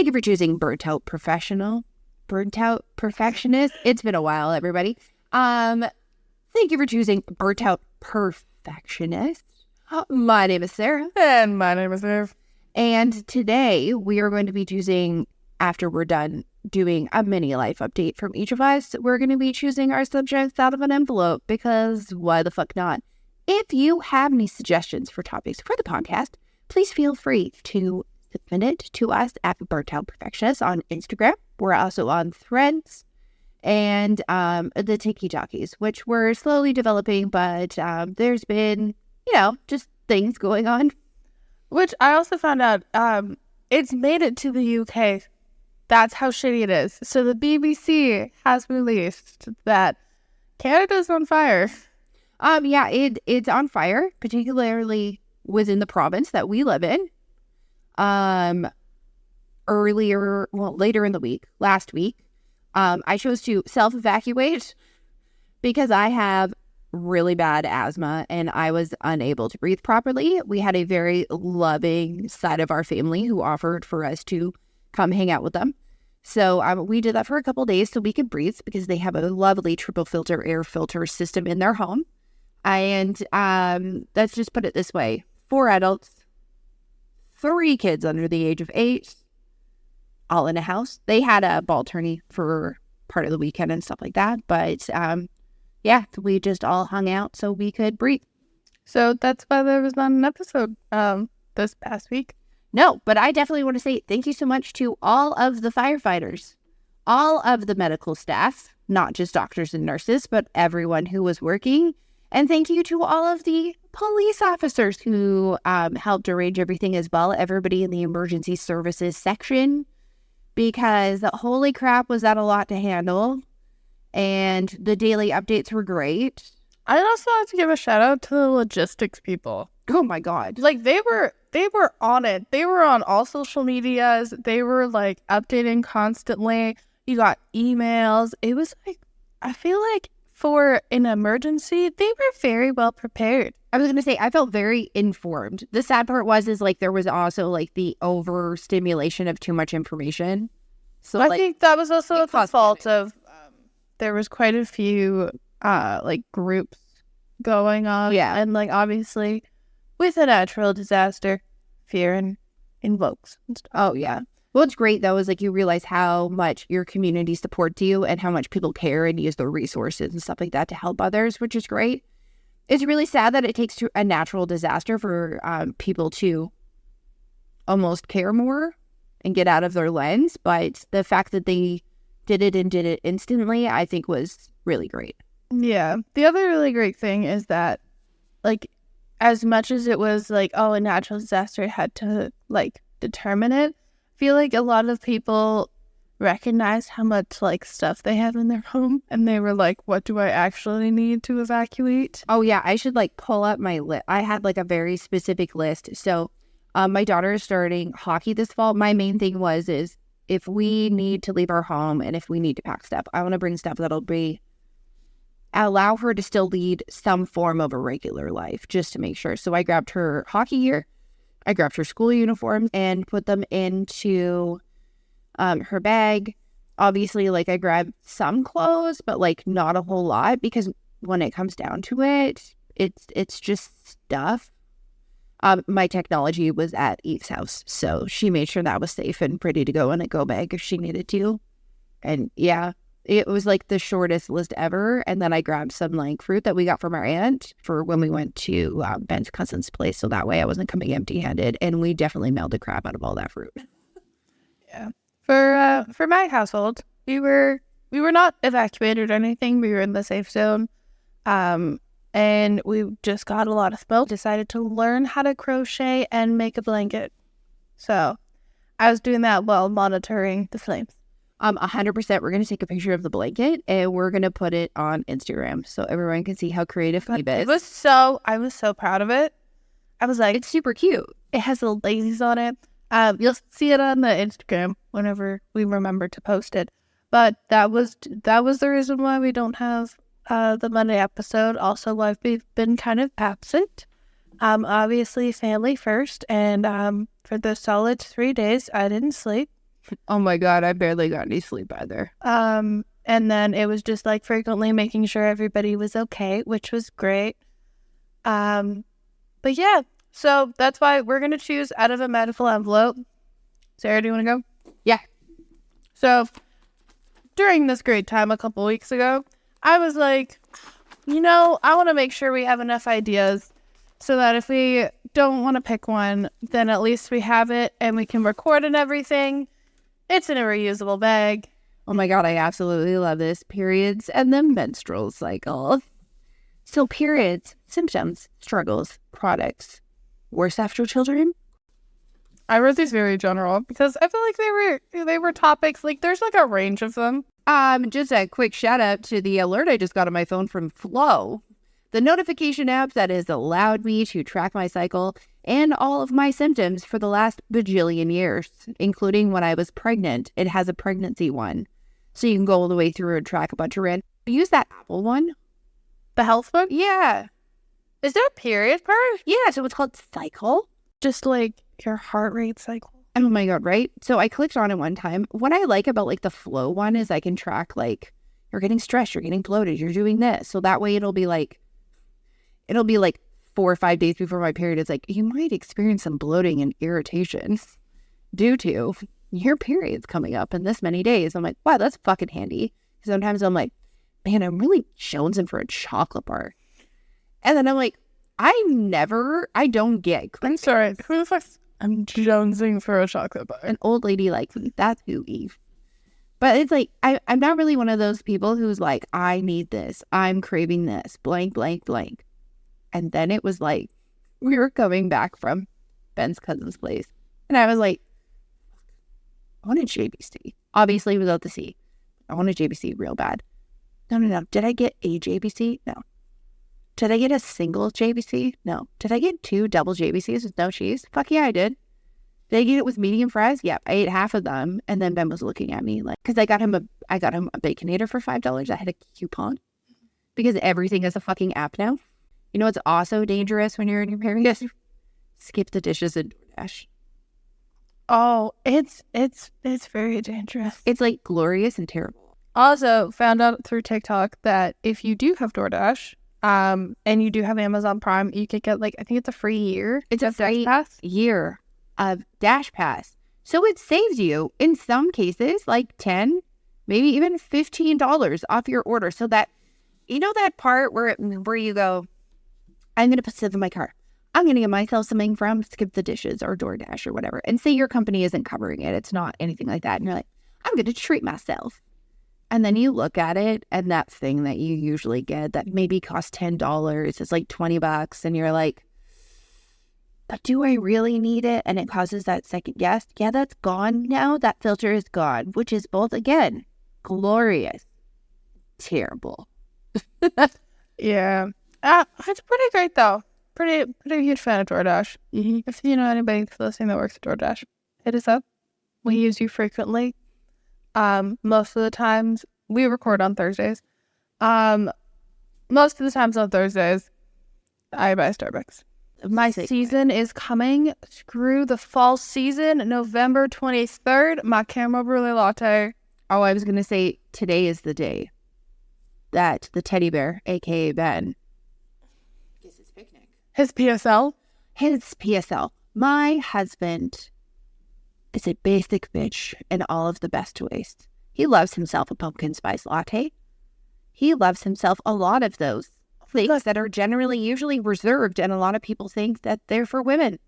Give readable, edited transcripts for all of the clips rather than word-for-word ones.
Thank you for choosing Burnt Out Professional. Burnt Out Perfectionist. It's been a while, everybody. Thank you for choosing Burnt Out Perfectionist. My name is Sarah. And my name is Eve. And today we are going to be choosing, after we're done doing a mini life update from each of us, we're going to be choosing our subjects out of an envelope because why the fuck not? If you have any suggestions for topics for the podcast, please feel free to submit it to us at Burnt Out Perfectionist on Instagram. We're also on Threads and the TikTokies, which we're slowly developing, but there's been, just things going on. Which I also found out, it's made it to the UK. That's how shitty it is. So the BBC has released that Canada's on fire. It's on fire, particularly within the province that we live in. Later in the week, last week, I chose to self-evacuate because I have really bad asthma and I was unable to breathe properly. We had a very loving side of our family who offered for us to come hang out with them. So we did that for a couple days so we could breathe because they have a lovely triple filter air filter system in their home. And let's just put it this way. 4 adults, 3 kids under the age of 8, all in a house. They had a ball tourney for part of the weekend and stuff like that. But we just all hung out so we could breathe. So that's why there was not an episode this past week. No, but I definitely want to say thank you so much to all of the firefighters, all of the medical staff, not just doctors and nurses, but everyone who was working. And thank you to all of the police officers who helped arrange everything as well. Everybody in the emergency services section, because holy crap, was that a lot to handle. And the daily updates were great. I'd also like to give a shout out to the logistics people. Oh my God. Like they were on it. They were on all social medias. They were like updating constantly. You got emails. It was like, I feel like for an emergency, they were very well prepared. I was going to say, I felt very informed. The sad part was there was also like the overstimulation of too much information. So I think that was also the fault of, there was quite a few groups going on. Yeah. And obviously with a natural disaster, fear invokes and stuff. Oh, yeah. What's great, though, is you realize how much your community supports you and how much people care and use their resources and stuff like that to help others, which is great. It's really sad that it takes to a natural disaster for people to almost care more and get out of their lens. But the fact that they did it instantly, I think was really great. Yeah. The other really great thing is that, as much as it was a natural disaster had to determine it, I feel like a lot of people recognize how much stuff they have in their home, and they were like, what do I actually need to evacuate? Oh yeah, I should pull up my list. I had a very specific list. So my daughter is starting hockey this fall. My main thing is if we need to leave our home and if we need to pack stuff, I want to bring stuff that'll allow her to still lead some form of a regular life, just to make sure. So I grabbed her hockey gear, I grabbed her school uniforms and put them into her bag. Obviously, I grabbed some clothes, but not a whole lot, because when it comes down to it, it's just stuff. My technology was at Eve's house, so she made sure that was safe and ready to go in a go bag if she needed to. And yeah, it was the shortest list ever. And then I grabbed some fruit that we got from our aunt for when we went to Ben's cousin's place. So that way I wasn't coming empty handed. And we definitely mailed the crap out of all that fruit. Yeah. For my household, we were not evacuated or anything. We were in the safe zone. And we just got a lot of smoke. Decided to learn how to crochet and make a blanket. So I was doing that while monitoring the flames. 100%. We're going to take a picture of the blanket and we're going to put it on Instagram so everyone can see how creative Eve is. I was so proud of it. I was like, it's super cute. It has little daisies on it. You'll see it on the Instagram whenever we remember to post it. But that was the reason why we don't have the Monday episode. Also, why we've been kind of absent. Obviously family first, and for the solid 3 days I didn't sleep. Oh my God, I barely got any sleep either. And then it was just like frequently making sure everybody was okay, which was great. But yeah, so that's why we're going to choose out of a medical envelope. Sarah, do you want to go? Yeah. So during this great time a couple weeks ago, I was like, I want to make sure we have enough ideas so that if we don't want to pick one, then at least we have it and we can record and everything. It's in a reusable bag. Oh my God, I absolutely love this. Periods and the menstrual cycle. So periods, symptoms, struggles, products. Worse after children? I wrote these very general because I feel like they were topics, like there's like a range of them. Just a quick shout out to the alert I just got on my phone from Flow, the notification app that has allowed me to track my cycle and all of my symptoms for the last bajillion years, including when I was pregnant. It has a pregnancy one. So you can go all the way through and track a bunch of random. Use that Apple one. The health one? Yeah. Is there a period part? Yeah, so it's called Cycle. Just like your heart rate cycle. Oh my God, right? So I clicked on it one time. What I like about like the Flow one is I can track like you're getting stressed, you're getting bloated, you're doing this. So that way it'll be like 4 or 5 days before my period. It's like you might experience some bloating and irritation due to your period's coming up in this many days. I'm like, wow, that's fucking handy. Sometimes I'm like, man, I'm really jonesing for a chocolate bar. And then I'm like, I don't get. I'm sorry. Who the fuck? I'm jonesing for a chocolate bar. An old lady like me. That's who, Eve. But it's like, I'm not really one of those people who's like, I need this. I'm craving this. Blank, blank, blank. And then it was like, we were coming back from Ben's cousin's place. And I was like, I want a JBC. Obviously without the C. I want a JBC real bad. No. Did I get a JBC? No. Did I get a single JBC? No. Did I get 2 double JBCs with no cheese? Fuck yeah, I did. Did I get it with medium fries? Yep. I ate half of them. And then Ben was looking at me like, because I got him a Baconator for $5. I had a coupon because everything is a fucking app now. You know what's also dangerous when you're in your period? Skip the dishes and DoorDash. Oh, it's very dangerous. It's like glorious and terrible. Also found out through TikTok that if you do have DoorDash, and you do have Amazon Prime, you could get like, I think it's a free year. It's a free year of Dash Pass. So it saves you in some cases like $10, maybe even $15 off your order. So that, you know, that part where you go, I'm going to put stuff in my car. I'm going to get myself something from Skip the Dishes or DoorDash or whatever. And say your company isn't covering it. It's not anything like that. And you're like, I'm going to treat myself. And then you look at it and that thing that you usually get that maybe costs $10 is like $20. And you're like, but do I really need it? And it causes that second guess. Yeah, that's gone now. That filter is gone, which is both, again, glorious, terrible. Yeah. It's pretty great though. Pretty huge fan of DoorDash. Mm-hmm. If you know anybody listening that works at DoorDash, hit us up. We use you frequently. Most of the times we record on Thursdays. Most of the times on Thursdays, I buy Starbucks. My season is coming. Screw the fall season. November 23rd. My caramel brulee latte. Oh, I was going to say today is the day that the teddy bear, aka Ben, gets his picnic. His PSL? His PSL. My husband is a basic bitch in all of the best ways. He loves himself a pumpkin spice latte. He loves himself a lot of those things that are usually reserved, and a lot of people think that they're for women.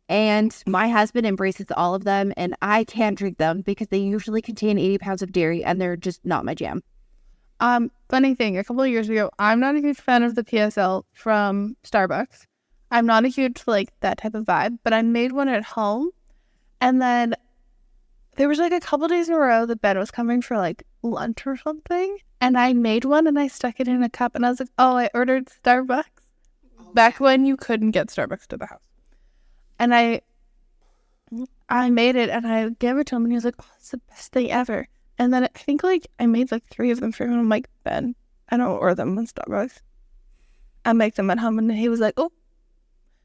And my husband embraces all of them, and I can't drink them because they usually contain 80 pounds of dairy, and they're just not my jam. Funny thing, a couple of years ago, I'm not a huge fan of the PSL from Starbucks. I'm not a huge, like, that type of vibe, but I made one at home. And then there was like a couple days in a row that Ben was coming for like lunch or something. And I made one and I stuck it in a cup and I was like, oh, I ordered Starbucks. Back when you couldn't get Starbucks to the house. And I made it and I gave it to him and he was like, oh, it's the best thing ever. And then I think like I made like 3 of them for him. I'm like, Ben, I don't order them on Starbucks. I make them at home. And he was like, oh.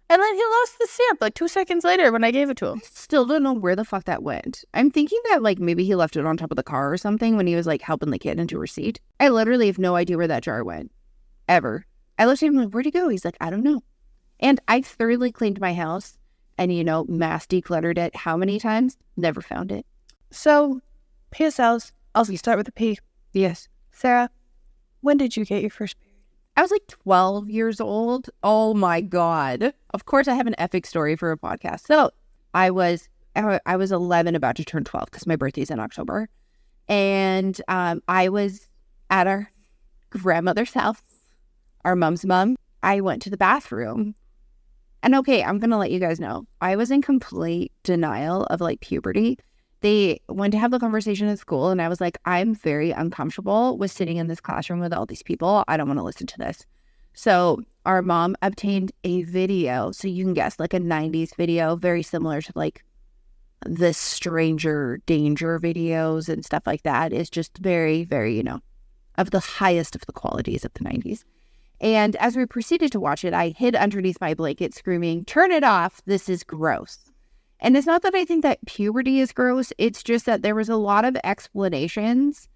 And then he lost the stamp like 2 seconds later when I gave it to him. Still don't know where the fuck that went. I'm thinking that like maybe he left it on top of the car or something when he was like helping the kid into her seat. I literally have no idea where that jar went. Ever. I looked at him like, where'd he go? He's like, I don't know. And I thoroughly cleaned my house and, mass decluttered it how many times? Never found it. So, PSLs. Also, you start with a P. Yes. Sarah, when did you get your first period? I was like 12 years old. Oh my God. Of course, I have an epic story for a podcast. So I was 11, about to turn 12 because my birthday's in October. And I was at our grandmother's house, our mom's mom. I went to the bathroom. And okay, I'm going to let you guys know. I was in complete denial of like puberty. They went to have the conversation at school and I was like, I'm very uncomfortable with sitting in this classroom with all these people. I don't want to listen to this. So our mom obtained a video. So you can guess, like a 90s video, very similar to like the stranger danger videos and stuff like that. It's just very, very, of the highest of the qualities of the 90s. And as we proceeded to watch it, I hid underneath my blanket screaming, turn it off. This is gross. And it's not that I think that puberty is gross. It's just that there was a lot of explanations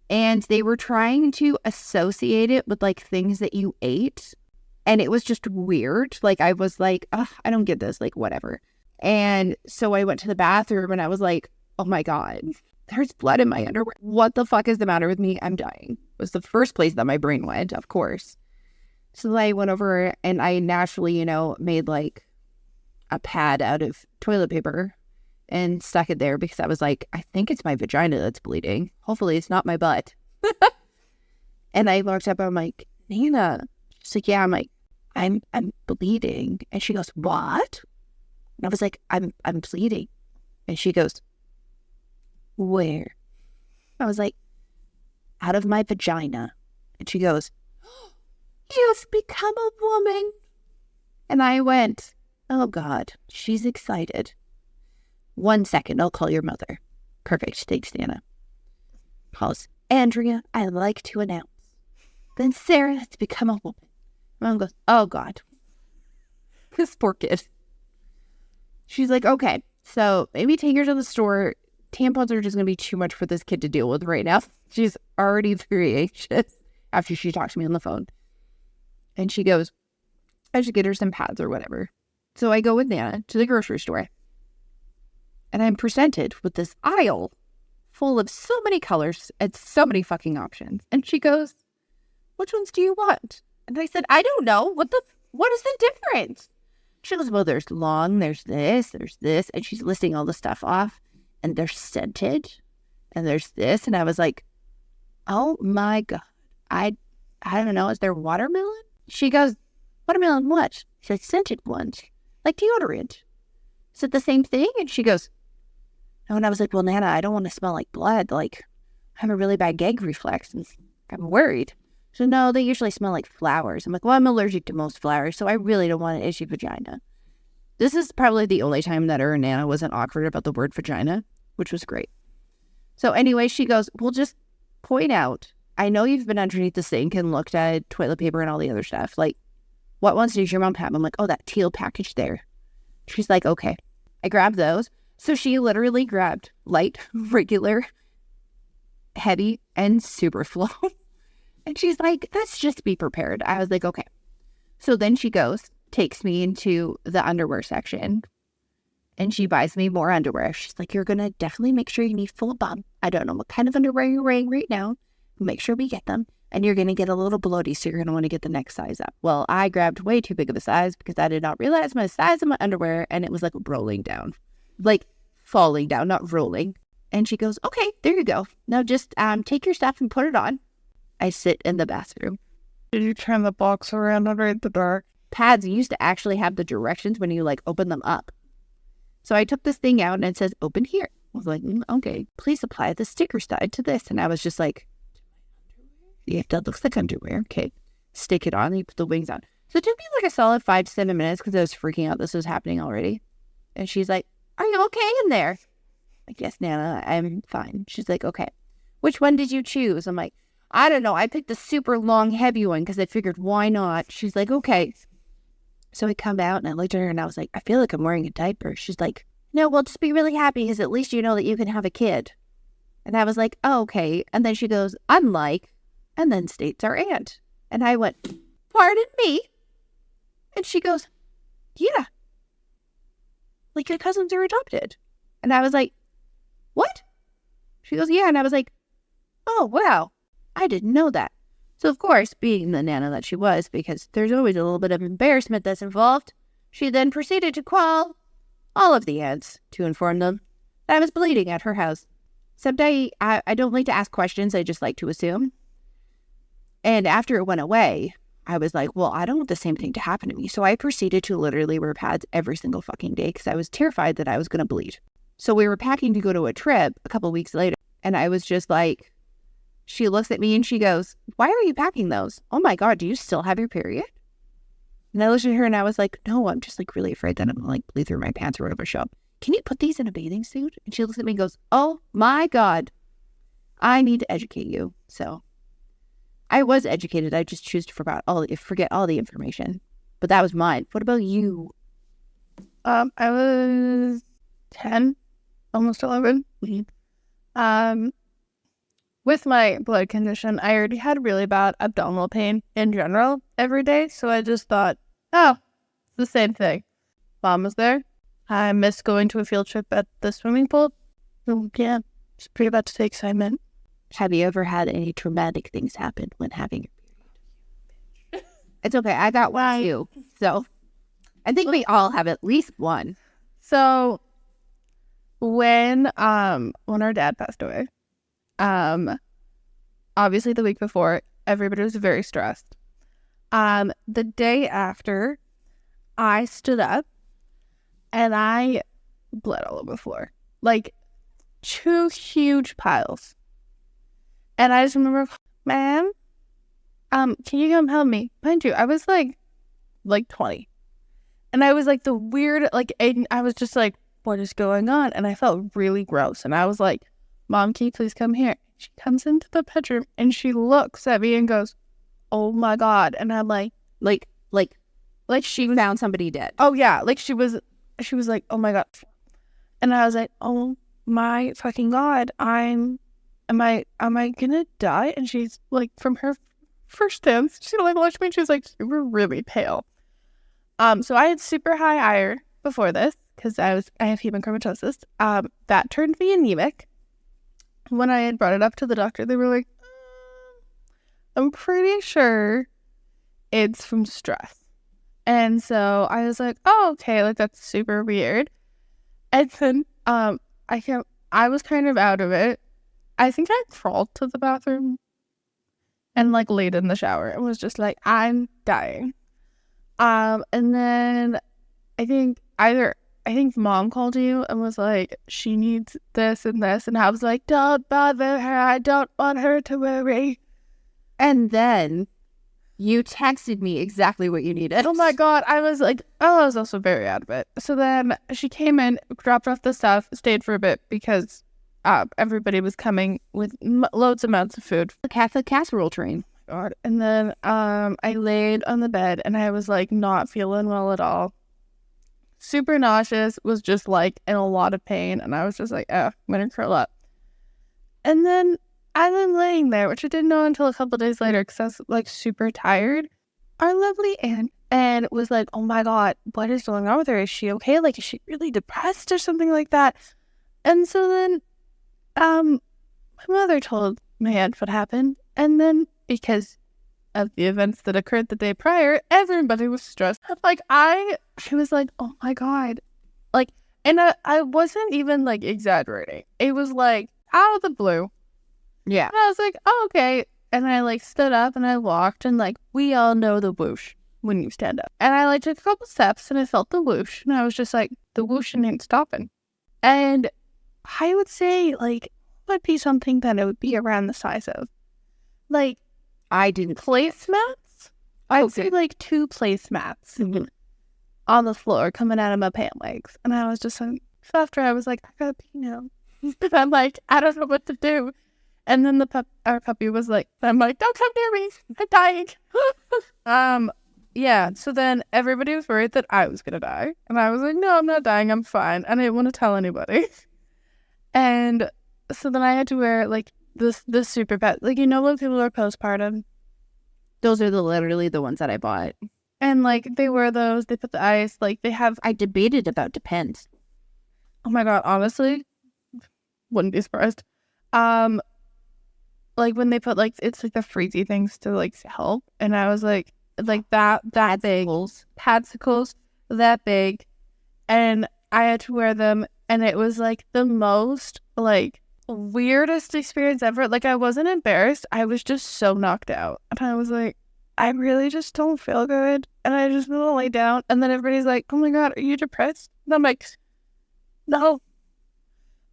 and they were trying to associate it with like things that you ate. And it was just weird. Like I was like, oh, I don't get this, like whatever. And so I went to the bathroom and I was like, oh my God, there's blood in my underwear. What the fuck is the matter with me? I'm dying. It was the first place that my brain went, of course. So I went over and I naturally, made like a pad out of toilet paper and stuck it there because I was like, I think it's my vagina that's bleeding. Hopefully it's not my butt. And I looked up and I'm like, Nina. She's like, yeah. I'm like, I'm bleeding. And she goes, what? And I was like, I'm bleeding. And she goes, where? I was like, out of my vagina. And she goes, you've become a woman. And I went, oh God, she's excited. 1 second, I'll call your mother. Perfect. Thanks, Nana. Calls, Andrea, I'd like to announce. Then Sarah has become a woman. Mom goes, oh God. This poor kid. She's like, okay, so maybe take her to the store. Tampons are just going to be too much for this kid to deal with right now. She's already very anxious after she talked to me on the phone. And she goes, I should get her some pads or whatever. So I go with Nana to the grocery store. And I'm presented with this aisle full of so many colors and so many fucking options. And she goes, which ones do you want? And I said, I don't know. What is the difference? She goes, well, there's long, there's this. And she's listing all the stuff off. And they're scented. And there's this. And I was like, oh my God. I don't know. Is there watermelon? She goes, watermelon what? She said, scented ones. Like deodorant. Is it the same thing? And she goes, no. And I was like, well, Nana, I don't want to smell like blood. Like, I have a really bad gag reflex. And I'm worried. So, no, they usually smell like flowers. I'm like, well, I'm allergic to most flowers, so I really don't want an itchy vagina. This is probably the only time that her and Nana wasn't awkward about the word vagina, which was great. So anyway, she goes, well, just point out, I know you've been underneath the sink and looked at toilet paper and all the other stuff. Like, what ones does your mom have? I'm like, oh, that teal package there. She's like, okay. I grabbed those. So she literally grabbed light, regular, heavy, and super flow. And she's like, let's just be prepared. I was like, okay. So then she goes, takes me into the underwear section, and she buys me more underwear. She's like, you're going to definitely make sure you need full bum. I don't know what kind of underwear you're wearing right now. Make sure we get them. And you're going to get a little bloaty, so you're going to want to get the next size up. Well, I grabbed way too big of a size because I did not realize my size of my underwear, and it was like rolling down. Like falling down, not rolling. And she goes, okay, there you go. Now just take your stuff and put it on. I sit in the bathroom. Did you turn the box around under the dark? Pads used to actually have the directions when you like open them up. So I took this thing out and it says open here. I was like, okay, please apply the sticker side to this. And I was just like, yeah, that looks like underwear. Okay, stick it on and you put the wings on. So it took me like a solid 5 to 7 minutes because I was freaking out. This was happening already. And she's like, are you okay in there? Like, yes, Nana, I'm fine. She's like, okay, which one did you choose? I'm like, I don't know. I picked the super long, heavy one because I figured why not? She's like, okay. So I come out and I looked at her and I was like, I feel like I'm wearing a diaper. She's like, no, well, just be really happy because at least you know that you can have a kid. And I was like, oh, okay. And then she goes, unlike, and then states our aunt. And I went, pardon me? And she goes, yeah. Like, your cousins are adopted. And I was like, what? She goes, yeah. And I was like, oh, wow. I didn't know that. So, of course, being the Nana that she was, because there's always a little bit of embarrassment that's involved, she then proceeded to call all of the aunts to inform them that I was bleeding at her house. Except I don't like to ask questions. I just like to assume. And after it went away, I was like, well, I don't want the same thing to happen to me. So I proceeded to literally wear pads every single fucking day because I was terrified that I was going to bleed. So we were packing to go to a trip a couple weeks later. And I was just like, she looks at me and she goes, why are you packing those? Oh my God, do you still have your period? And I looked at her and I was like, no, I'm just like really afraid that I'm going to like bleed through my pants or whatever. Show up. Can you put these in a bathing suit? And she looks at me and goes, oh my God, I need to educate you. So I was educated. I just choose to forget all the information. But that was mine. What about you? I was 10, almost 11. Mm-hmm. With my blood condition, I already had really bad abdominal pain in general every day. So I just thought, oh, it's the same thing. Mom was there. I missed going to a field trip at the swimming pool. So yeah, it's pretty about to take assignment. Have you ever had any traumatic things happen when having your period? It's okay. I got one too. So I think we all have at least one. So when our dad passed away, obviously the week before, everybody was very stressed. The day after, I stood up and I bled all over the floor. Like 2 huge piles. And I just remember, ma'am, can you come help me? Mind you, I was like 20. And I was like the weird, like, and I was just like, what is going on? And I felt really gross. And I was like, Mom, can you please come here? She comes into the bedroom and she looks at me and goes, oh my God. And I'm like she found somebody dead. Oh yeah. Like she was like, oh my God. And I was like, oh my fucking God, am I gonna die? And she's like, from her first stance, she like looked at me and she was like, you were really pale. So I had super high iron before this because I have hemochromatosis. That turned me anemic. When I had brought it up to the doctor, they were like, I'm pretty sure it's from stress. And so I was like, oh, okay, like that's super weird. And then I was kind of out of it. I think I crawled to the bathroom and like laid in the shower and was just like, I'm dying. And then I think Mom called you and was like, she needs this and this. And I was like, don't bother her. I don't want her to worry. And then you texted me exactly what you needed. Oh my God. I was like, I was also very out of it. So then she came in, dropped off the stuff, stayed for a bit because everybody was coming with loads amounts of food. The Catholic casserole train. God. And then I laid on the bed and I was like not feeling well at all. Super nauseous, was just like in a lot of pain. And I was just like, oh, I'm going to curl up. And then as I'm laying there, which I didn't know until a couple days later because I was like super tired, our lovely aunt and was like, oh my God, what is going on with her? Is she okay? Like, is she really depressed or something like that? And so then my mother told my aunt what happened. And then because of the events that occurred the day prior, everybody was stressed. She was like, oh my God. Like, and I wasn't even like exaggerating. It was like out of the blue. Yeah. And I was like, oh, okay. And I like stood up and I walked and like, we all know the whoosh when you stand up. And I like took a couple steps and I felt the whoosh and I was just like, the whooshing ain't stopping. And I would say like, would be something that it would be around the size of like, I didn't placemats. I'd say like 2 placemats on the floor coming out of my pant legs. And I was just like, so after I was like, I gotta pee now. And I'm like, I don't know what to do. And then our puppy was like, I'm like, don't come near me. I'm dying. Yeah, so then everybody was worried that I was gonna die. And I was like, no, I'm not dying, I'm fine. And I didn't want to tell anybody. And so then I had to wear like this super pad. Like, you know when people are postpartum? Those are literally the ones that I bought. And like they wear those, they put the ice, like they have I debated about Depends. oh my god, honestly, wouldn't be surprised. Like when they put like it's like the freezy things to like help. And I was like that big. Padsicles that big. And I had to wear them, and it was like the most like weirdest experience ever. Like I wasn't embarrassed, I was just so knocked out, and I was like, I really just don't feel good, and I just want to lay down. And then everybody's like, oh my god, are you depressed? And I'm like, no.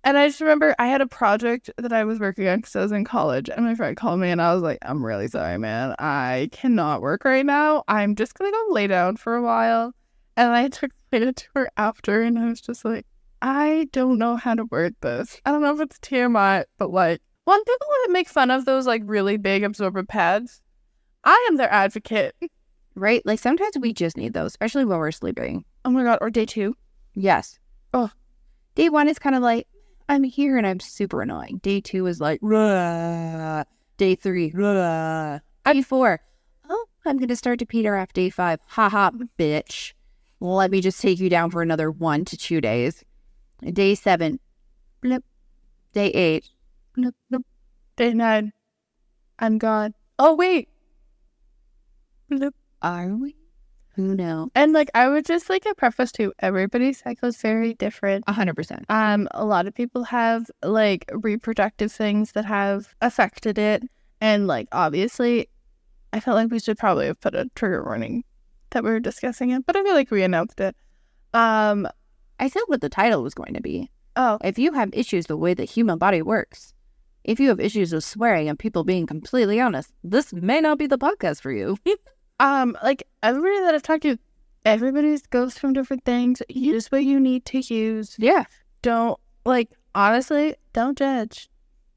And I just remember I had a project that I was working on because I was in college, and my friend called me, and I was like, I'm really sorry, man, I cannot work right now, I'm just gonna go lay down for a while. And I took it to her after, and I was just like, I don't know how to word this. I don't know if it's TMI, but like, when people want to make fun of those like really big absorbent pads, I am their advocate. Right? Like sometimes we just need those, especially when we're sleeping. Oh my god, or day 2. Yes. Oh. Day 1 is kind of like, I'm here and I'm super annoying. Day 2 is like, rah. Day 3, rah. Day 4, oh, I'm going to start to peter off. Day 5, haha, bitch. Let me just take you down for another 1 to 2 days. Day 7, blip. Day 8, blip, blip. Day 9, I'm gone. Oh, wait. Blip. Are we? Who knows? And like, I would just like a preface to everybody's cycle is very different. 100%. A lot of people have like reproductive things that have affected it. And like, obviously, I felt like we should probably have put a trigger warning that we were discussing it, but I feel like we announced it. I said what the title was going to be. Oh, If you have issues the way the human body works, if you have issues with swearing and people being completely honest, this may not be the podcast for you. like everybody that I've talked to, everybody goes from different things. Use what you need to use. Yeah. Don't like honestly, don't judge.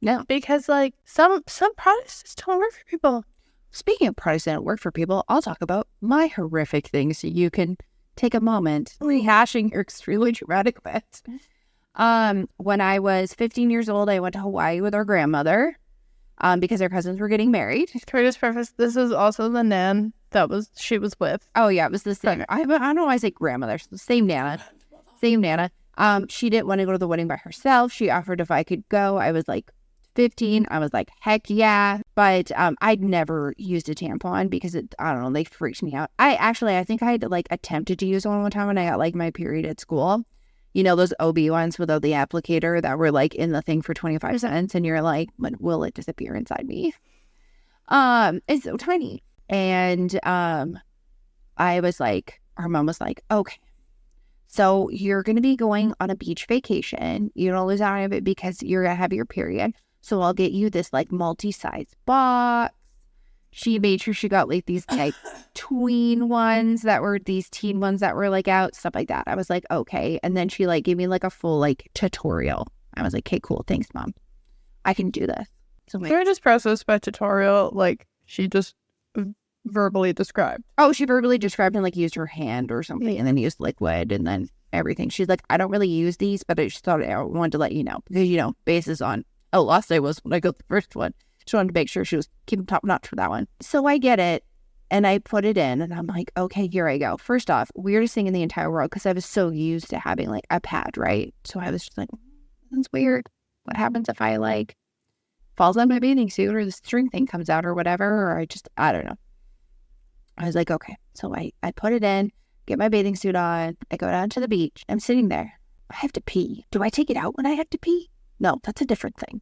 No. Because like some products just don't work for people. Speaking of products that don't work for people, I'll talk about my horrific things so you can take a moment rehashing your extremely traumatic events. When I was 15 years old, I went to Hawaii with our grandmother because our cousins were getting married. Can we just preface, this was also the nan that she was with. Oh, yeah, it was the same. I don't know why I say grandmother. It's the same Nana. Same Nana. She didn't want to go to the wedding by herself. She offered if I could go. I was like 15. I was like, heck yeah. But I'd never used a tampon because I don't know, they freaked me out. I think I had like attempted to use one time when I got like my period at school. You know, those OB ones without the applicator that were like in the thing for 25 cents. And you're like, when will it disappear inside me? It's so tiny. And I was like, our mom was like, okay, so you're going to be going on a beach vacation. You don't lose out of it because you're going to have your period. So I'll get you this like multi-size box. She made sure she got like these like tween ones that were these teen ones that were like out, stuff like that. I was like, okay. And then she like gave me like a full like tutorial. I was like, okay, cool. Thanks, Mom. I can do this. So Can we just process by tutorial? Like she just verbally described. Oh, she verbally described and like used her hand or something and then used liquid and then everything. She's like, I don't really use these, but I just thought I wanted to let you know because, you know, basis on, oh, last day was when I got the first one. She wanted to make sure she was keeping top notch for that one. So I get it and I put it in and I'm like, okay, here I go. First off, weirdest thing in the entire world because I was so used to having like a pad, right? So I was just like, that's weird. What happens if I like falls on my bathing suit or the string thing comes out or whatever, or I don't know. I was like, okay. So I put it in, get my bathing suit on. I go down to the beach. I'm sitting there. I have to pee. Do I take it out when I have to pee? No, that's a different thing.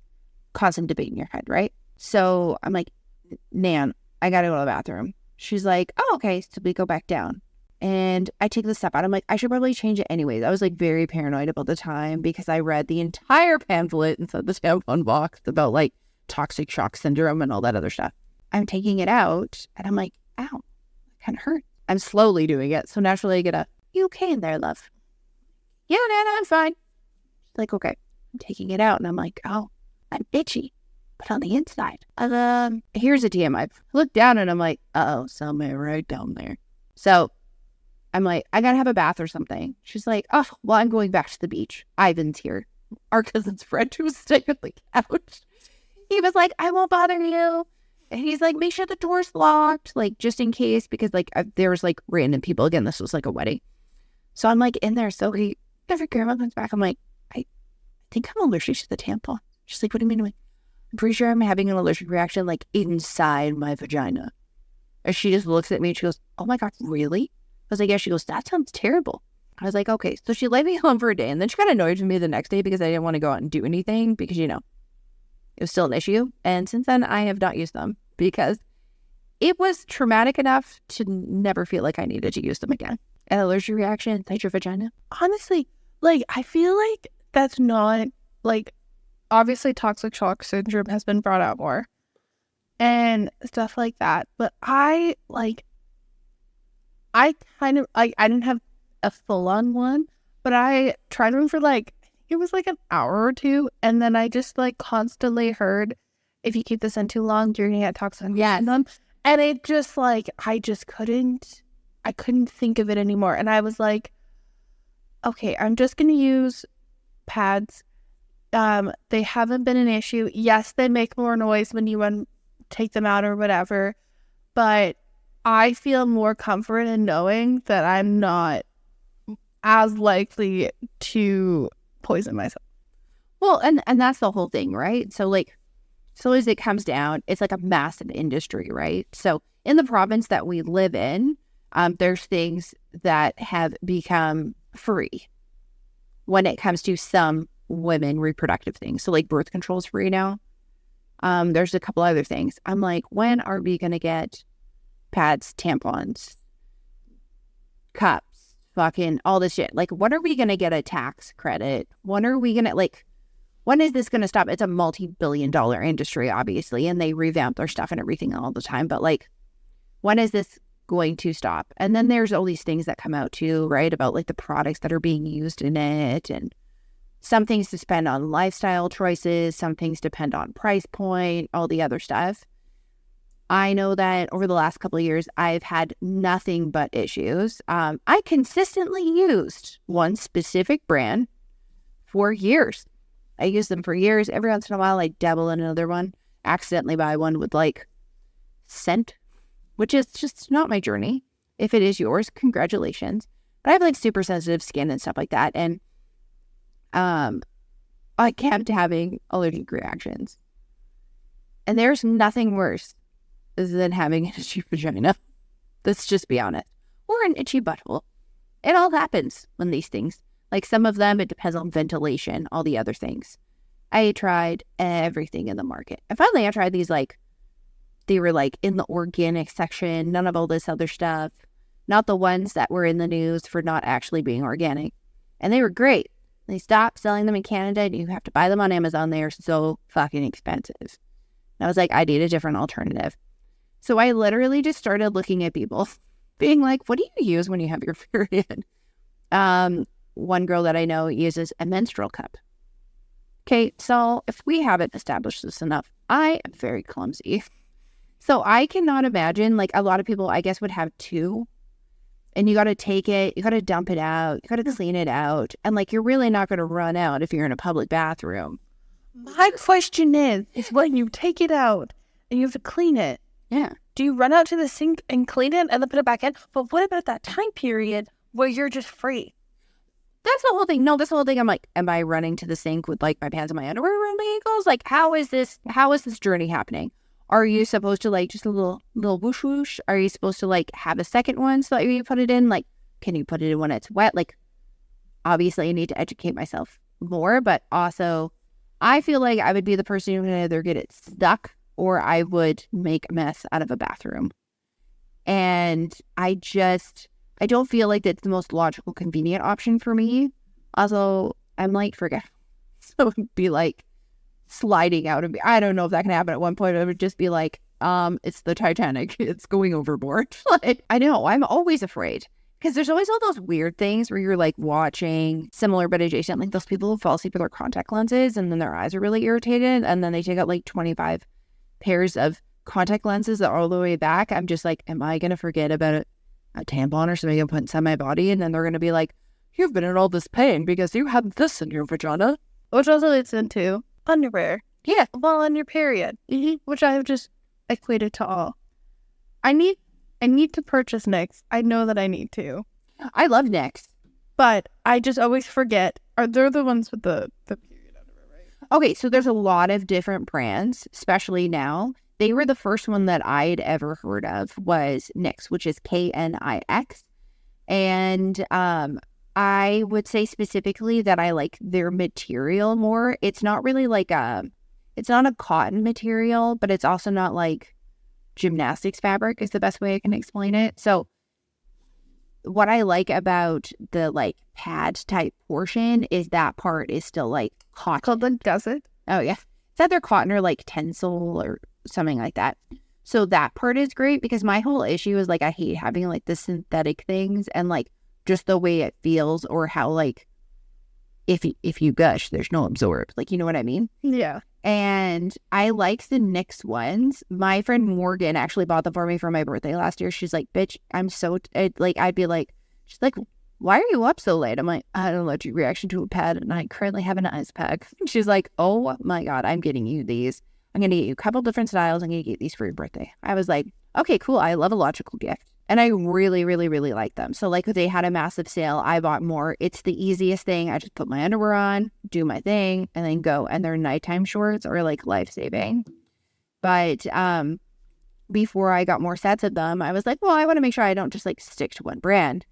Constant debate in your head, right? So I'm like, Nan, I got to go to the bathroom. She's like, oh, okay. So we go back down. And I take the step out. I'm like, I should probably change it anyways. I was like very paranoid about the time because I read the entire pamphlet inside the tampon box about like toxic shock syndrome and all that other stuff. I'm taking it out and I'm like, ow, it kind of hurt. I'm slowly doing it. So naturally I get you okay in there, love? Yeah, Nana, I'm fine. She's like, okay. I'm taking it out and I'm like, oh, I'm itchy. But on the inside, here's a TMI. I look down and I'm like, uh-oh, somewhere right down there. So I'm like, I gotta have a bath or something. She's like, oh, well, I'm going back to the beach. Ivan's here. Our cousin's friend who was staying on the couch. He was like, I won't bother you. And he's like, make sure the door's locked, like, just in case, because, like, there was, like, random people. Again, this was, like, a wedding. So I'm, like, in there. So every grandma comes back. I'm like, I think I'm allergic to the tampon. She's like, what do you mean? I'm pretty sure I'm having an allergic reaction, like, inside my vagina. And she just looks at me and she goes, oh, my God, really? I was like, yeah. She goes, that sounds terrible. I was like, okay. So she let me home for a day. And then she got annoyed with me the next day because I didn't want to go out and do anything because, you know, it was still an issue. And since then, I have not used them because it was traumatic enough to never feel like I needed to use them again. An allergic reaction inside your vagina. Honestly, like, I feel like that's not, like, obviously toxic shock syndrome has been brought out more and stuff like that. But I kind of, like, I didn't have a full-on one, but I tried one for, like, it was like an hour or two, and then I just, like, constantly heard, if you keep this in too long, you're gonna get toxic. Yes. And it just, like, I couldn't think of it anymore. And I was like, okay, I'm just gonna use pads. They haven't been an issue. Yes, they make more noise when you take them out or whatever, but I feel more comfort in knowing that I'm not as likely to poison myself. Well, and that's the whole thing, right? So, like, so as it comes down, it's like a massive industry, right? So in the province that we live in, there's things that have become free when it comes to some women reproductive things. So, like, birth control is free now. There's a couple other things. I'm like, when are we going to get pads, tampons, cups, fucking all this shit? Like, when are we going to get a tax credit? When are we going to, like, when is this going to stop? It's a multi-billion-dollar industry, obviously, and they revamp their stuff and everything all the time. But, like, when is this going to stop? And then there's all these things that come out too, right? About, like, the products that are being used in it, and some things depend on lifestyle choices, some things depend on price point, all the other stuff. I know that over the last couple of years, I've had nothing but issues. I consistently used one specific brand for years. I used them for years. Every once in a while, I dabble in another one, accidentally buy one with, like, scent, which is just not my journey. If it is yours, congratulations. But I have, like, super sensitive skin and stuff like that. And I kept having allergic reactions. And there's nothing worse than having an itchy vagina. Let's just be honest. Or an itchy butthole. It all happens when these things, like, some of them, it depends on ventilation, all the other things. I tried everything in the market. And finally, I tried these, like, they were, like, in the organic section, none of all this other stuff. Not the ones that were in the news for not actually being organic. And they were great. They stopped selling them in Canada, and you have to buy them on Amazon. They are so fucking expensive. And I was like, I need a different alternative. So I literally just started looking at people, being like, what do you use when you have your period? One girl that I know uses a menstrual cup. Okay, so if we haven't established this enough, I am very clumsy. So I cannot imagine, like, a lot of people, I guess, would have two. And you got to take it, you got to dump it out, you got to clean it out. And, like, you're really not going to run out if you're in a public bathroom. My question is when you take it out and you have to clean it, Yeah. do you run out to the sink and clean it and then put it back in? But what about that time period where you're just free? That's the whole thing. No, this whole thing, I'm like, am I running to the sink with, like, my pants and my underwear around my ankles? Like, how is this journey happening? Are you supposed to, like, just a little whoosh whoosh? Are you supposed to, like, have a second one so that you put it in? Like, can you put it in when it's wet? Like, obviously I need to educate myself more, but also I feel like I would be the person who would either get it stuck or I would make a mess out of a bathroom. And I don't feel like that's the most logical, convenient option for me. Also, I'm, like, forgetful. So it'd be like sliding out of me. I don't know if that can happen at one point. It would just be like, it's the Titanic. It's going overboard. Like, I know, I'm always afraid. Because there's always all those weird things where you're, like, watching similar but adjacent, like those people who fall asleep with their contact lenses and then their eyes are really irritated and then they take out, like, 25 pairs of contact lenses that are all the way back. I'm just like, am I going to forget about it a tampon or something and put inside my body, and then they're gonna be like, "You've been in all this pain because you had this in your vagina." Which also leads into underwear. Yeah. While on your period, which I have just equated to all. I need to purchase Nyx. I know that I need to. I love Nyx. But I just always forget. Are they the ones with the period underwear, right? Okay, so there's a lot of different brands, especially now. They were the first one that I'd ever heard of was Nyx, which is Knix. And I would say specifically that I like their material more. It's not really like it's not a cotton material, but it's also not like gymnastics fabric is the best way I can explain it. So what I like about the like pad type portion is that part is still like cotton. Called the gusset? Oh yeah. It's either cotton or like tencel or something like that. So that part is great because my whole issue is like I hate having like the synthetic things and like just the way it feels or how like if you gush, there's no absorb. Like, you know what I mean? Yeah. And I like the Nyx ones. My friend Morgan actually bought them for me for my birthday last year. She's like, bitch, I'd be like, she's like, why are you up so late? I'm like, I had an allergic reaction to a pad and I currently have an ice pack. She's like, oh my God, I'm getting you these. I'm going to get you a couple different styles. I'm going to get these for your birthday. I was like, okay, cool. I love a logical gift. And I really, really, really like them. So like they had a massive sale. I bought more. It's the easiest thing. I just put my underwear on, do my thing, and then go. And their nighttime shorts are like life-saving. But before I got more sets of them, I was like, well, I want to make sure I don't just like stick to one brand.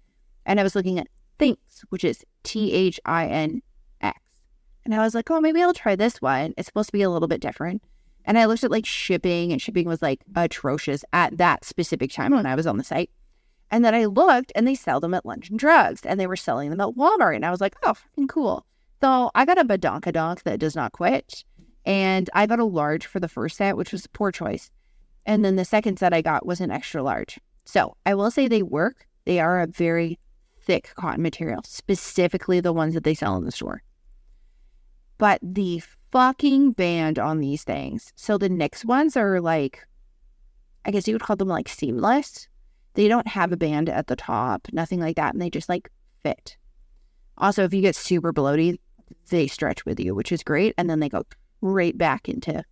And I was looking at Thinx, which is Thinx. And I was like, oh, maybe I'll try this one. It's supposed to be a little bit different. And I looked at like shipping, and shipping was like atrocious at that specific time when I was on the site. And then I looked and they sell them at Lunch and Drugs and they were selling them at Walmart. And I was like, oh, fucking cool. So I got a badonkadonk that does not quit. And I got a large for the first set, which was a poor choice. And then the second set I got was an extra large. So I will say they work. They are a very thick cotton material, specifically the ones that they sell in the store. But the fucking band on these things. So the Nyx ones are like, I guess you would call them like seamless. They don't have a band at the top, nothing like that. And they just like fit. Also, if you get super bloated, they stretch with you, which is great. And then they go right back into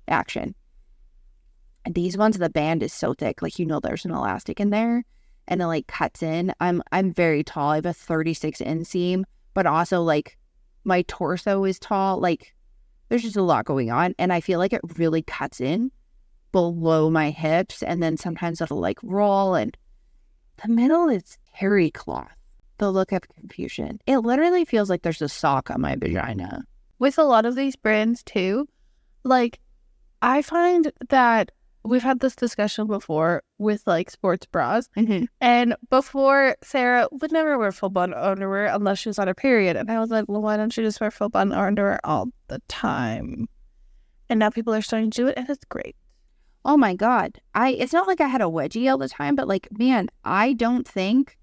action. And these ones, the band is so thick. Like, you know, there's an elastic in there and it like cuts in. I'm very tall. I have a 36 inseam, but also like my torso is tall. Like, there's just a lot going on. And I feel like it really cuts in below my hips. And then sometimes it'll like roll. And the middle is terry cloth. The look of confusion. It literally feels like there's a sock on my vagina. With a lot of these brands too, like I find that we've had this discussion before with like sports bras. And before, Sarah would never wear full button underwear unless she was on her period. And I was like, well, why don't you just wear full button underwear all the time? And now people are starting to do it, and it's great. Oh my God. It's not like I had a wedgie all the time, but like, man, I don't think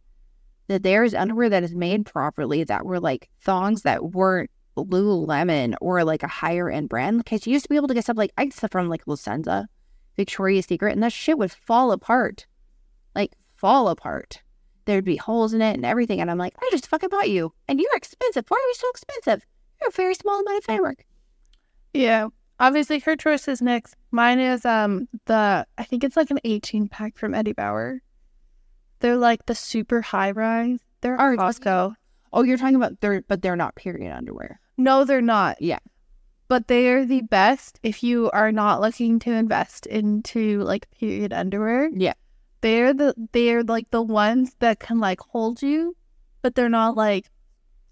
that there's underwear that is made properly that were like thongs that weren't Lululemon or like a higher end brand. Because you used to be able to get stuff like, I get stuff from like Lucenza, Victoria's Secret, and that shit would fall apart. Like, fall apart. There'd be holes in it and everything. And I'm like, I just fucking bought you. And you're expensive. Why are you so expensive? You're a very small amount of fabric. Yeah. Obviously, her choice is Nyx. Mine is I think it's like an 18 pack from Eddie Bauer. They're like the super high rise. They're at Costco. Oh, you're talking about they're not period underwear. No, they're not. Yeah. But they are the best if you are not looking to invest into like period underwear. Yeah. They're like the ones that can like hold you, but they're not like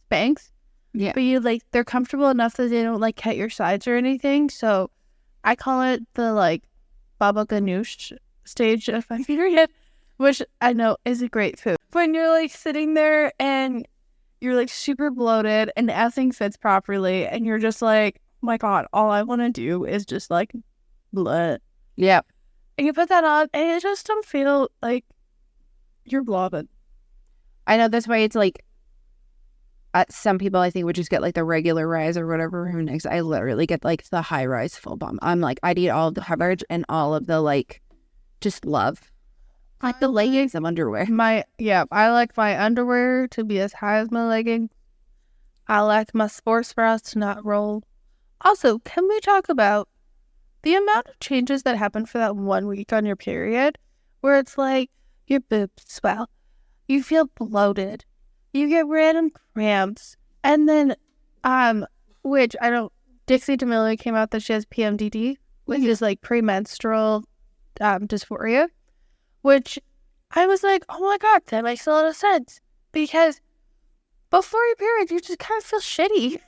Spanx. Yeah. But you like they're comfortable enough that they don't like cut your sides or anything. So I call it the like Baba Ganoush stage of my period, which I know is a great food. When you're like sitting there and you're like super bloated and everything fits properly and you're just like, oh my God, all I want to do is just like blood. Yeah. And you put that on and it just don't feel like you're bloated. I know, that's why it's like some people I think would just get like the regular rise or whatever. Who knows? I literally get like the high rise full bum. I'm like, I need all of the coverage and all of the like just love. Like the leggings of underwear. I like my underwear to be as high as my leggings. I like my sports bras to not roll. Also, can we talk about the amount of changes that happen for that 1 week on your period, where it's like your boobs swell, you feel bloated, you get random cramps, and then, which I don't. Dixie D'Amelio came out that she has PMDD, which is like premenstrual dysphoria, which I was like, oh my god, that makes a lot of sense because before your period, you just kind of feel shitty.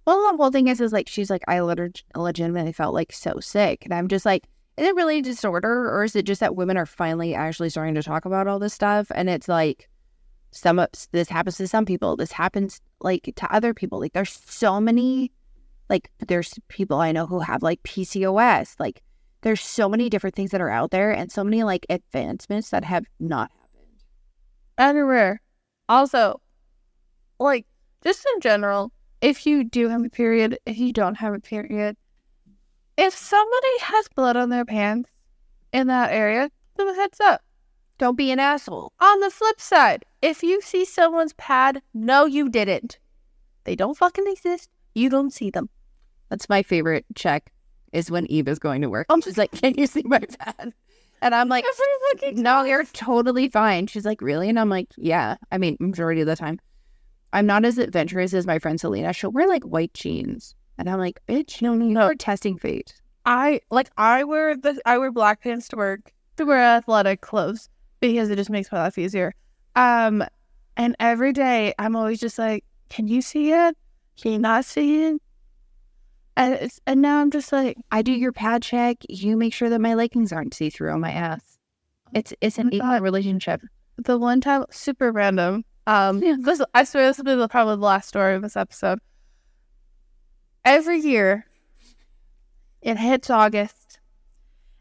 Well, the whole thing is like, she's like, I legitimately felt like so sick. And I'm just like, is it really a disorder? Or is it just that women are finally actually starting to talk about all this stuff? And it's like, this happens to some people. This happens like to other people. Like there's so many, like there's people I know who have like PCOS. Like there's so many different things that are out there and so many like advancements that have not happened. Underwear. Also, like, just in general, if you do have a period, if you don't have a period, if somebody has blood on their pants in that area, give them a heads up. Don't be an asshole. On the flip side, if you see someone's pad, no, you didn't. They don't fucking exist. You don't see them. That's my favorite check is when Eve is going to work. She's like, can you see my pad? And I'm like, no, you're totally fine. She's like, really? And I'm like, yeah. I mean, majority of the time. I'm not as adventurous as my friend Selena. She'll wear like white jeans. And I'm like, bitch, no. You're testing fate. I wear black pants to work to wear athletic clothes because it just makes my life easier. And every day I'm always just like, can you see it? Can you not see it? And now I'm just like, I do your pad check. You make sure that my leggings aren't see-through on my ass. It's an equal relationship. The one time, super random. I swear this will be probably the last story of this episode. Every year, it hits August,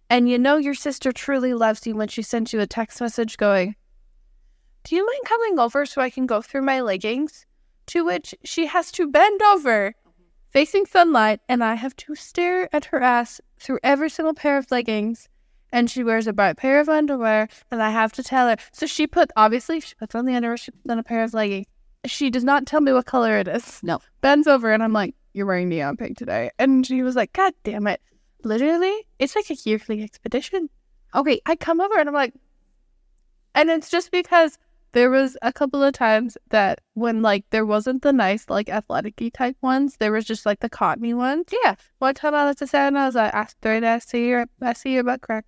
and you know your sister truly loves you when she sends you a text message going, do you mind coming over so I can go through my leggings? To which she has to bend over, facing sunlight, and I have to stare at her ass through every single pair of leggings. And she wears a bright pair of underwear, and I have to tell her. So she puts on the underwear, she puts on a pair of leggings. She does not tell me what color it is. No. Bends over, and I'm like, you're wearing neon pink today. And she was like, God damn it. Literally, it's like a yearly expedition. Okay, I come over, and I'm like, and it's just because there was a couple of times that when, like, there wasn't the nice, like, athletic-y type ones, there was just, like, the cottony ones. Yeah. One time I was to say, and I was like, I see your butt crack.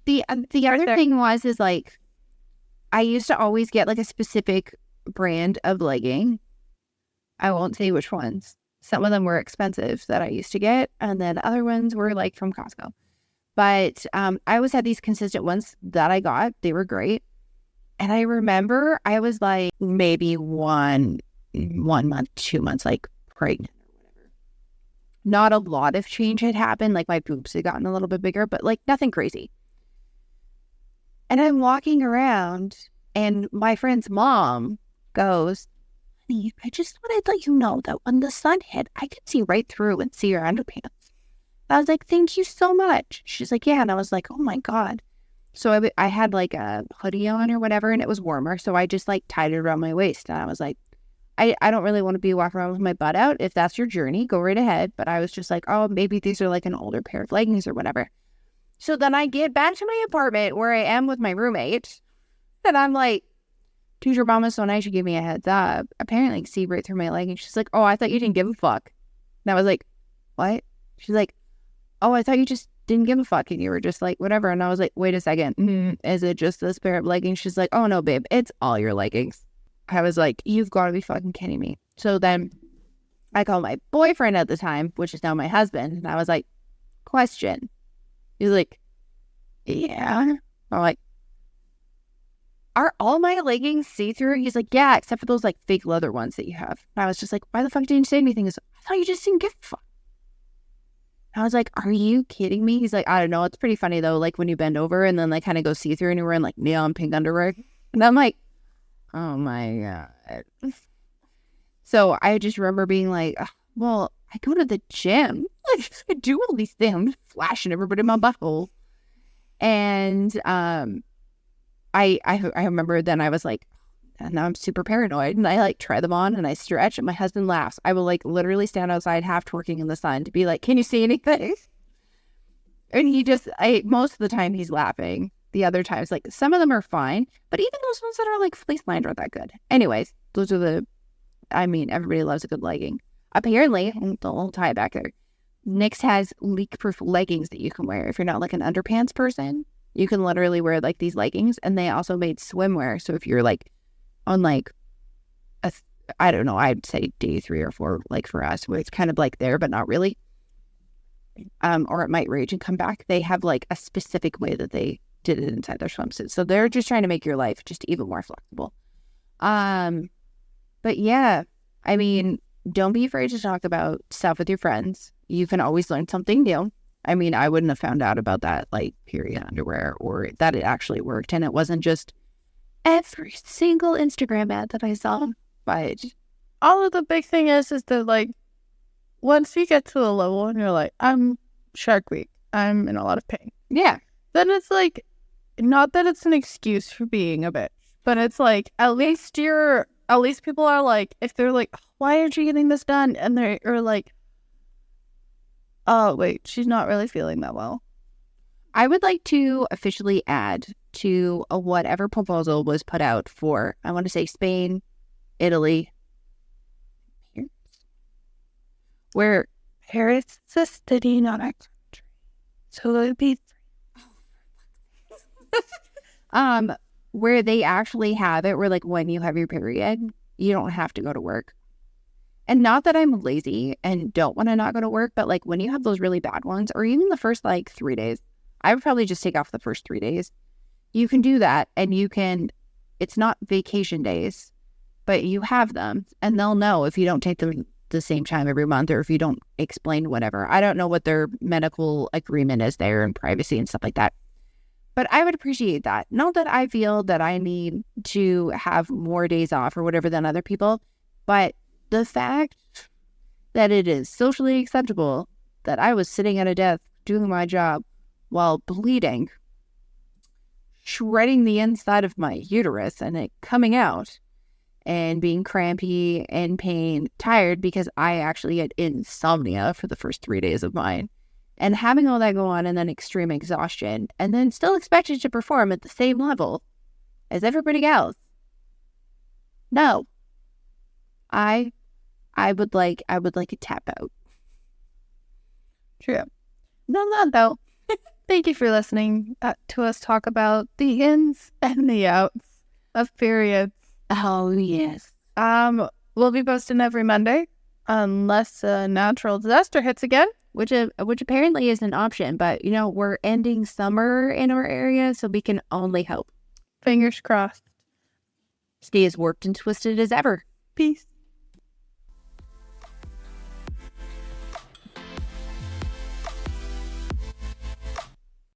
The other thing is like, I used to always get like a specific brand of legging. I won't say which ones. Some of them were expensive that I used to get, and then other ones were like from Costco. But I always had these consistent ones that I got. They were great. And I remember I was like maybe 1 month, 2 months, like pregnant or whatever. Not a lot of change had happened. Like my boobs had gotten a little bit bigger, but like nothing crazy. And I'm walking around and my friend's mom goes, honey, I just wanted to let you know that when the sun hit, I could see right through and see your underpants. I was like, thank you so much. She's like, yeah. And I was like, oh my God. So I had like a hoodie on or whatever, and it was warmer. So I just like tied it around my waist. And I was like, I don't really want to be walking around with my butt out. If that's your journey, go right ahead. But I was just like, oh, maybe these are like an older pair of leggings or whatever. So then I get back to my apartment where I am with my roommate, and I'm like, dude, your mom was so nice. You gave me a heads up. Apparently, you see right through my leg. And she's like, oh, I thought you didn't give a fuck. And I was like, what? She's like, oh, I thought you just didn't give a fuck. And you were just like, whatever. And I was like, wait a second. Is it just this pair of leggings? She's like, oh, no, babe. It's all your leggings. I was like, you've got to be fucking kidding me. So then I called my boyfriend at the time, which is now my husband. And I was like, question. He's like, yeah. I'm like, are all my leggings see-through? He's like, yeah, except for those like fake leather ones that you have. And I was just like, why the fuck didn't you say anything? He's like, I thought you just didn't give a fuck. I was like, are you kidding me? He's like, I don't know. It's pretty funny though. Like when you bend over and then like kind of go see-through and you're wearing like neon pink underwear. And I'm like, oh my God. So I just remember being like, well, I go to the gym. Like I do all these things. I'm flashing everybody in my butthole. And I remember then I was like, and now I'm super paranoid, and I like try them on and I stretch, and my husband laughs. I will like literally stand outside half twerking in the sun to be like, can you see anything? And he just, most of the time he's laughing. The other times, like some of them are fine, but even those ones that are like fleece lined aren't that good. Anyways, those are everybody loves a good legging. Apparently, and I'll tie it back there. Nyx has leak-proof leggings that you can wear. If you're not like an underpants person, you can literally wear like these leggings, and they also made swimwear. So if you're like on like I don't know, I'd say day 3 or 4, like for us, where it's kind of like there, but not really. Or it might rage and come back. They have like a specific way that they did it inside their swimsuits. So they're just trying to make your life just even more flexible. But yeah, I mean, don't be afraid to talk about stuff with your friends. You can always learn something new. I mean, I wouldn't have found out about that like period underwear or that it actually worked. And it wasn't just every single Instagram ad that I saw. But all of the big thing is that like once you get to a level and you're like, I'm Shark Week, I'm in a lot of pain. Yeah. Then it's like, not that it's an excuse for being a bitch, but it's like, at least people are like, if they're like, why aren't you getting this done? And they're like, oh, wait, she's not really feeling that well. I would like to officially add to whatever proposal was put out for, I want to say Spain, Italy, where Paris is a city, not a country. So it would be where they actually have it, where like when you have your period, you don't have to go to work. And not that I'm lazy and don't want to not go to work, but like when you have those really bad ones, or even the first like 3 days, I would probably just take off the first 3 days. You can do that, and it's not vacation days, but you have them, and they'll know if you don't take them the same time every month, or if you don't explain whatever. I don't know what their medical agreement is there and privacy and stuff like that. But I would appreciate that. Not that I feel that I need to have more days off or whatever than other people, but the fact that it is socially acceptable that I was sitting at a desk doing my job while bleeding, shredding the inside of my uterus and it coming out and being crampy and pain, tired because I actually had insomnia for the first 3 days of mine. And having all that go on, and then extreme exhaustion, and then still expected to perform at the same level as everybody else. No. I would like a tap out. True. No, though. Thank you for listening to us talk about the ins and the outs of periods. Oh, yes. We'll be posting every Monday unless a natural disaster hits again. Which apparently is an option, but, we're ending summer in our area, so we can only hope. Fingers crossed. Stay as warped and twisted as ever. Peace.